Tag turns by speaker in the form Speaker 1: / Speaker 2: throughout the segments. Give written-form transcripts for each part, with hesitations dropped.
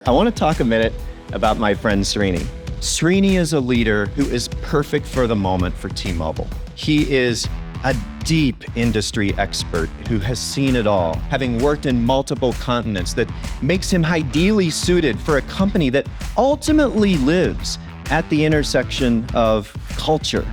Speaker 1: I want to talk a minute about my friend Srini. Srini is a leader who is perfect for the moment for T-Mobile. He is a deep industry expert who has seen it all, having worked in multiple continents, that makes him ideally suited for a company that ultimately lives at the intersection of culture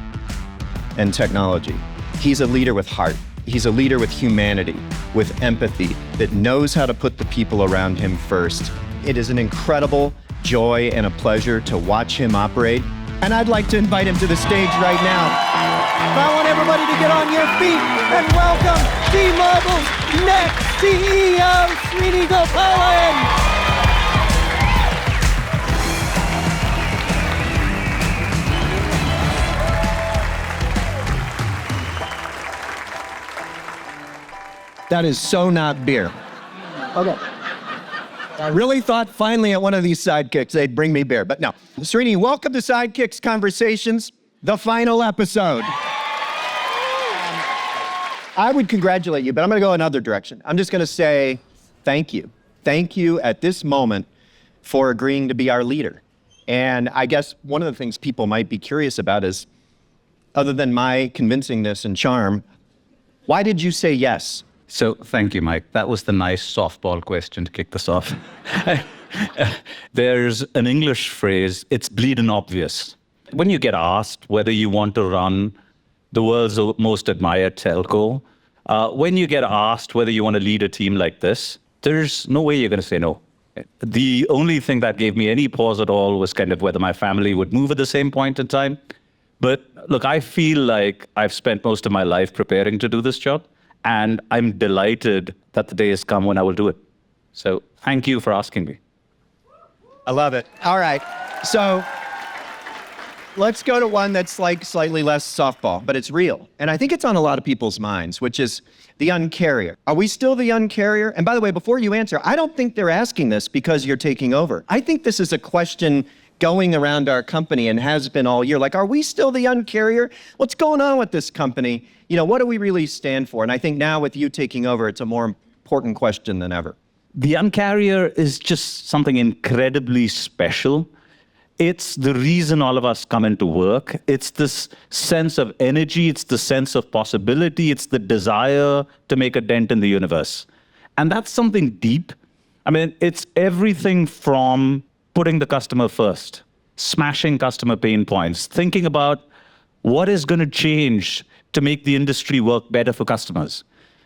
Speaker 1: and technology. He's a leader with heart. He's a leader with humanity, with empathy, that knows how to put the people around him first. It is an incredible joy and a pleasure to watch him operate. And I'd like to invite him to the stage right now. I want everybody to get on your feet and welcome T-Mobile's next CEO, Srini Gopalan. That is so not beer. Okay. I really thought finally at one of these Sidekicks they'd bring me beer, but no. Srini, welcome to Sidekicks Conversations, the final episode. I would congratulate you, but I'm gonna go another direction. I'm just gonna say thank you. Thank you at this moment for agreeing to be our leader. And I guess one of the things people might be curious about is, other than my convincingness and charm, why did you say yes?
Speaker 2: So thank you, Mike. That was the nice softball question to kick this off. There's an English phrase, it's bleeding obvious. When you get asked whether you want to run the world's most admired telco, when you get asked whether you want to lead a team like this, there's no way you're going to say no. The only thing that gave me any pause at all was kind of whether my family would move at the same point in time. But look, I feel like I've spent most of my life preparing to do this job. And I'm delighted that the day has come when I will do it. So thank you for asking me.
Speaker 1: I love it. All right. So let's go to one that's like slightly less softball, but it's real. And I think it's on a lot of people's minds, which is the uncarrier. Are we still the uncarrier? And by the way, before you answer, I don't think they're asking this because you're taking over. I think this is a question going around our company and has been all year. Like, are we still the uncarrier? What's going on with this company? You know, what do we really stand for? And I think now with you taking over, it's a more important question than ever.
Speaker 2: The uncarrier is just something incredibly special. It's the reason all of us come into work. It's this sense of energy. It's the sense of possibility. It's the desire to make a dent in the universe. And that's something deep. I mean, it's everything from putting the customer first, smashing customer pain points, thinking about what is going to change to make the industry work better for customers.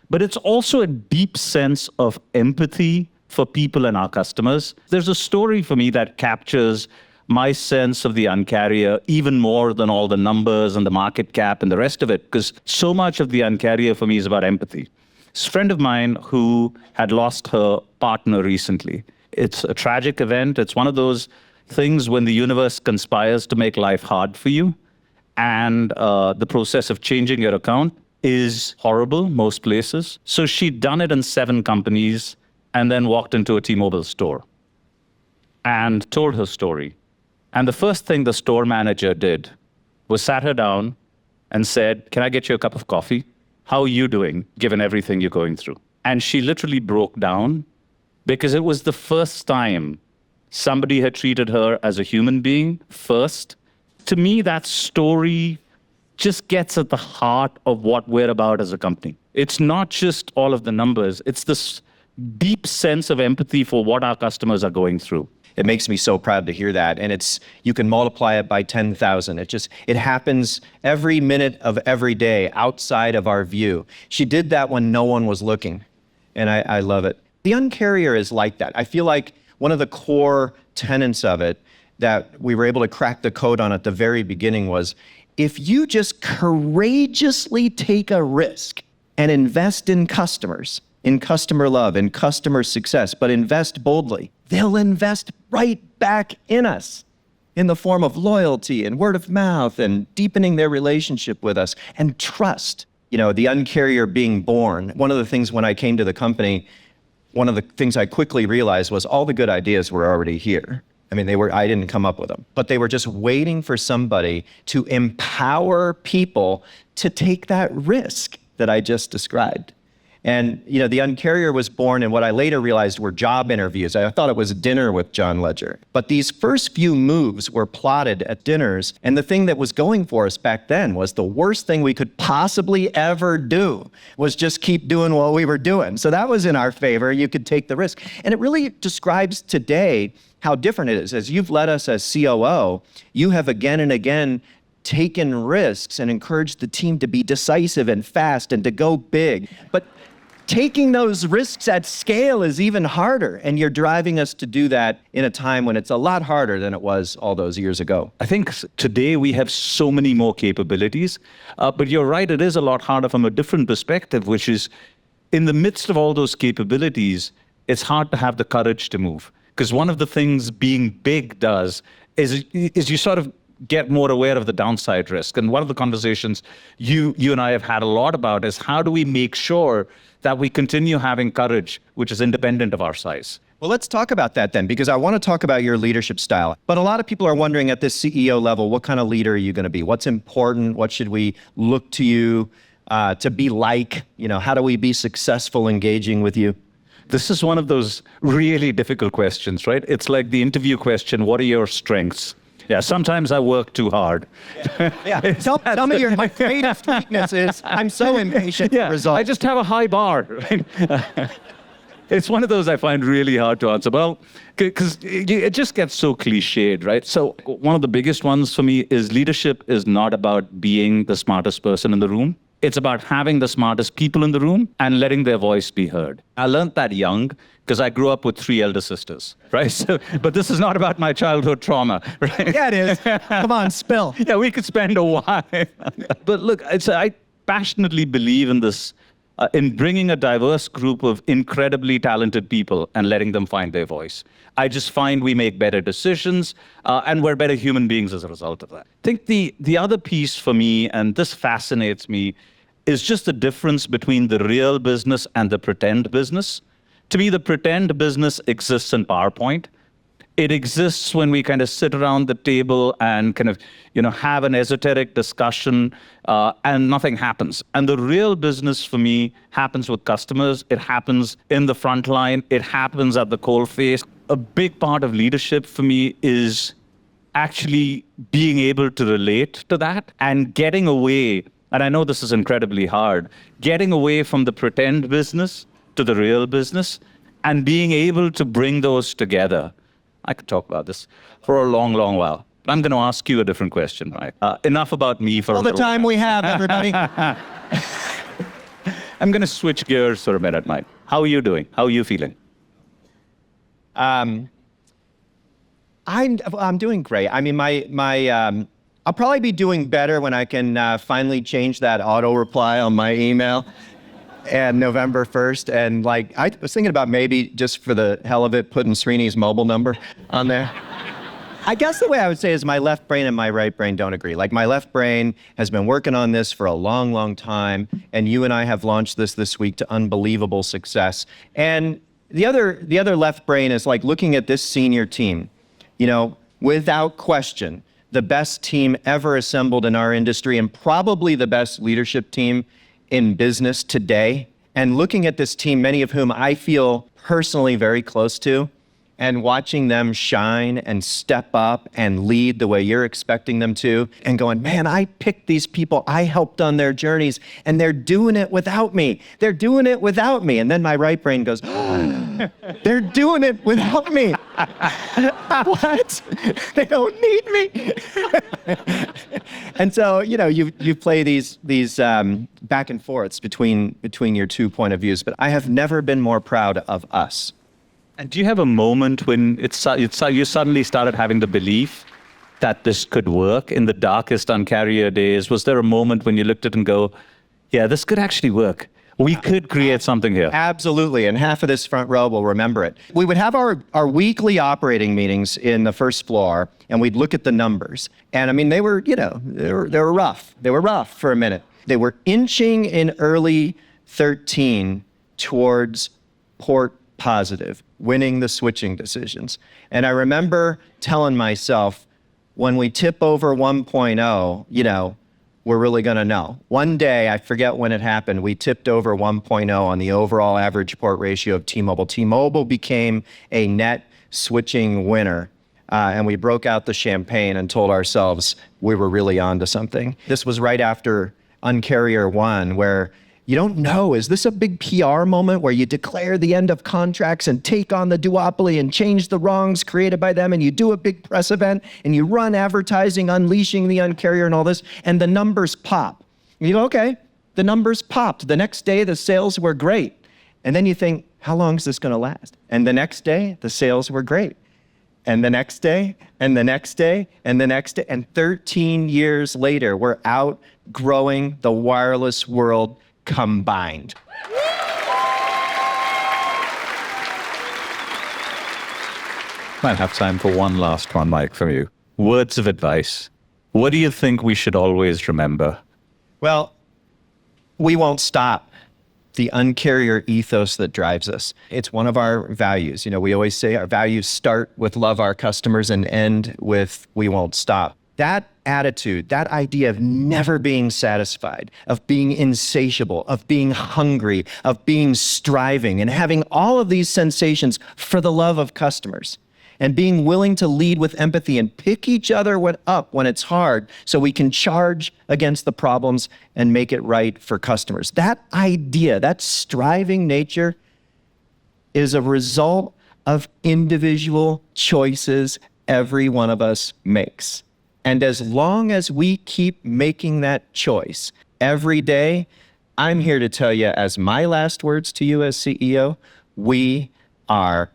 Speaker 2: But it's also a deep sense of empathy for people and our customers. There's a story for me that captures my sense of the uncarrier even more than all the numbers and the market cap and the rest of it, because so much of the uncarrier for me is about empathy. It's a friend of mine who had lost her partner recently. It's a tragic event. It's one of those things when the universe conspires to make life hard for you. And the process of changing your account is horrible most places. So she'd done it in 7 companies and then walked into a T-Mobile store and told her story. And the first thing the store manager did was sat her down and said, "Can I get you a cup of coffee? How are you doing, given everything you're going through?" And she literally broke down because it was the first time somebody had treated her as a human being first. To me, that story just gets at the heart of what we're about as a company. It's not just all of the numbers. It's this deep sense of empathy for what our customers are going through.
Speaker 1: It makes me so proud to hear that. And you can multiply it by 10,000. It happens every minute of every day outside of our view. She did that when no one was looking. And I love it. The uncarrier is like that. I feel like one of the core tenets of it that we were able to crack the code on at the very beginning was, if you just courageously take a risk and invest in customers, in customer love, in customer success, but invest boldly, they'll invest right back in us in the form of loyalty and word of mouth and deepening their relationship with us and trust. You know, the uncarrier being born. One of the things when I came to the company, one of the things I quickly realized was all the good ideas were already here. I mean, I didn't come up with them, but they were just waiting for somebody to empower people to take that risk that I just described. And, the uncarrier was born in what I later realized were job interviews. I thought it was dinner with John Ledger. But these first few moves were plotted at dinners. And the thing that was going for us back then was the worst thing we could possibly ever do was just keep doing what we were doing. So that was in our favor. You could take the risk. And it really describes today how different it is. As you've led us as COO, you have again and again taken risks and encouraged the team to be decisive and fast and to go big. But taking those risks at scale is even harder, and you're driving us to do that in a time when it's a lot harder than it was all those years ago.
Speaker 2: I think today we have so many more capabilities, but you're right, it is a lot harder from a different perspective, which is in the midst of all those capabilities, it's hard to have the courage to move. Because one of the things being big does is you sort of get more aware of the downside risk. And one of the conversations you and I have had a lot about is how do we make sure that we continue having courage, which is independent of our size.
Speaker 1: Well, let's talk about that then, because I want to talk about your leadership style. But a lot of people are wondering at this CEO level, what kind of leader are you going to be? What's important? What should we look to you to be like? How do we be successful engaging with you?
Speaker 2: This is one of those really difficult questions, right? It's like the interview question, what are your strengths? Yeah, sometimes I work too hard.
Speaker 1: Yeah, tell me my greatest weakness is I'm so impatient for results.
Speaker 2: I just have a high bar. Right? It's one of those I find really hard to answer. Well, because it just gets so cliched, right? So one of the biggest ones for me is leadership is not about being the smartest person in the room. It's about having the smartest people in the room and letting their voice be heard. I learned that young because I grew up with 3 elder sisters, right? So, but this is not about my childhood trauma, right?
Speaker 1: Yeah, it is. Come on, spill.
Speaker 2: Yeah, we could spend a while. But look, I passionately believe in this, in bringing a diverse group of incredibly talented people and letting them find their voice. I just find we make better decisions and we're better human beings as a result of that. I think the other piece for me, and this fascinates me, is just the difference between the real business and the pretend business. To me, the pretend business exists in PowerPoint. It exists when we kind of sit around the table and kind of, have an esoteric discussion and nothing happens. And the real business for me happens with customers. It happens in the front line. It happens at the coalface. A big part of leadership for me is actually being able to relate to that and getting away, and I know this is incredibly hard, getting away from the pretend business to the real business and being able to bring those together. I could talk about this for a long, long while. But I'm going to ask you a different question, right? Enough about me for
Speaker 1: all the time we have, everybody.
Speaker 2: I'm going to switch gears for a minute, Mike. How are you doing? How are you feeling?
Speaker 1: I'm doing great. I mean, I'll probably be doing better when I can finally change that auto reply on my email. And November 1st, and I was thinking about maybe just for the hell of it, putting Srini's mobile number on there. I guess the way I would say is my left brain and my right brain don't agree. My left brain has been working on this for a long, long time, and you and I have launched this week to unbelievable success. And the other left brain is looking at this senior team, without question, the best team ever assembled in our industry and probably the best leadership team in business today, and looking at this team, many of whom I feel personally very close to, and watching them shine and step up and lead the way you're expecting them to, and going, man, I picked these people, I helped on their journeys, and they're doing it without me. They're doing it without me. And then my right brain goes, oh, they're doing it without me. What? They don't need me. And so, you play these back and forths between your 2 point of views, but I have never been more proud of us.
Speaker 2: And do you have a moment when you suddenly started having the belief that this could work in the darkest uncarrier days? Was there a moment when you looked at it and go, yeah, this could actually work? We could create something here.
Speaker 1: Absolutely, and half of this front row will remember it. We would have our weekly operating meetings in the first floor, and we'd look at the numbers. And I mean, they were rough. They were rough for a minute. They were inching in early 13 towards port positive, winning the switching decisions. And I remember telling myself, when we tip over 1.0, we're really going to know. One day, I forget when it happened, we tipped over 1.0 on the overall average port ratio of T-Mobile. T-Mobile became a net switching winner. And we broke out the champagne and told ourselves we were really onto something. This was right after Uncarrier 1, where you don't know, is this a big PR moment where you declare the end of contracts and take on the duopoly and change the wrongs created by them, and you do a big press event and you run advertising, unleashing the Uncarrier and all this, and the numbers pop. And you go, okay, the numbers popped. The next day, the sales were great. And then you think, how long is this going to last? And the next day, the sales were great. And the next day, and the next day, and the next day, and 13 years later, we're outgrowing the wireless world combined.
Speaker 2: Might have time for one last one, Mike, from you. Words of advice. What do you think we should always remember?
Speaker 1: Well, we won't stop. The uncarrier ethos that drives us. It's one of our values. We always say our values start with love our customers and end with we won't stop. That attitude, that idea of never being satisfied, of being insatiable, of being hungry, of being striving, and having all of these sensations for the love of customers, and being willing to lead with empathy and pick each other up when it's hard so we can charge against the problems and make it right for customers. That idea, that striving nature is a result of individual choices every one of us makes. And as long as we keep making that choice every day, I'm here to tell you, as my last words to you as CEO, we are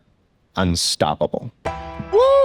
Speaker 1: unstoppable.
Speaker 3: Woo!